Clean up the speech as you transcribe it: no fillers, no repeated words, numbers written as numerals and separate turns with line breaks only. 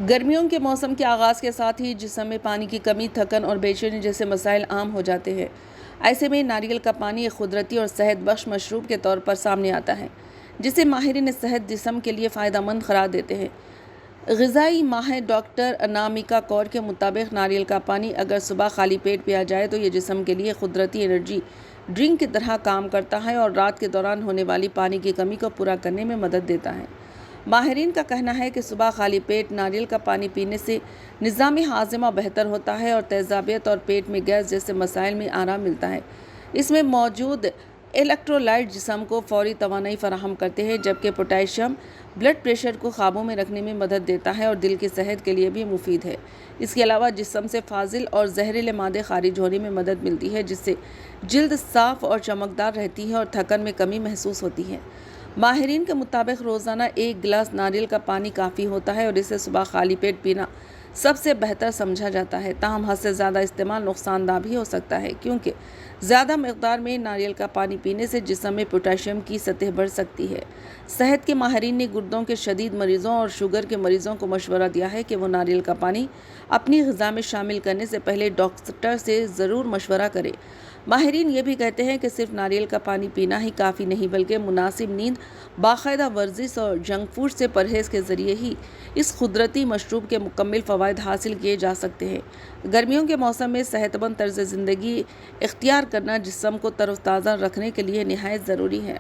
गर्मियों के मौसम के आगाज़ के साथ ही जिस्म में पानी की कमी, थकन और बेचैनी जैसे मसाइल आम हो जाते हैं। ऐसे में नारियल का पानी एक कुदरती और सेहत बख्श मशरूब के तौर पर सामने आता है, जिसे माहिरीन सेहत जिस्म के लिए फ़ायदेमंद करार देते हैं। ग़िज़ाई माहिर डॉक्टर अनामिका कौर के मुताबिक नारियल का पानी अगर सुबह खाली पेट पिया जाए तो ये जिस्म के लिए कुदरती एनर्जी ड्रिंक की तरह काम करता है और रात के दौरान होने वाली पानी की कमी को पूरा करने में मदद देता है। माहिरीन का कहना है कि सुबह खाली पेट नारियल का पानी पीने से निज़ाम हाज़िमा बेहतर होता है और तेज़ाबियत और पेट में गैस जैसे मसाइल में आराम मिलता है। इसमें मौजूद इलेक्ट्रोलाइट जिस्म को फौरी तवानाई फराहम करते हैं, जबकि पोटेशियम ब्लड प्रेशर को काबू में रखने में मदद देता है और दिल की सेहत के लिए भी मुफीद है। इसके अलावा जिस्म से फाजिल और जहरीले मादे खारिज होने में मदद मिलती है, जिससे जिल्द साफ़ और चमकदार रहती है और थकन में कमी महसूस होती है। माहिरीन के मुताबिक रोज़ाना 1 गिलास नारियल का पानी काफ़ी होता है और इसे सुबह खाली पेट पीना सबसे बेहतर समझा जाता है। ताहम हद से ज़्यादा इस्तेमाल नुकसानदा भी हो सकता है, क्योंकि ज़्यादा मकदार में नारियल का पानी पीने से जिस्म में पोटेशियम की सतह बढ़ सकती है। सेहत के माहिरीन ने गुर्दों के शदीद मरीज़ों और शुगर के मरीज़ों को मशवरा दिया है कि वो नारियल का पानी अपनी ग़िज़ा में शामिल करने से पहले डॉक्टर से ज़रूर मशवरा करें। माहिरीन ये भी कहते हैं कि सिर्फ नारियल का पानी पीना ही काफ़ी नहीं, बल्कि मुनासिब नींद, बाकायदा वर्जिश और जंक फूड से परहेज़ के ज़रिए ही इस कुदरती मशरूब के मुकम्मल फ़वाइद हासिल किए जा सकते हैं। गर्मियों के मौसम में सेहतमंद तर्ज़ ज़िंदगी इख्तियार करना जिस्म को तरोताज़ा रखने के लिए निहायत ज़रूरी है।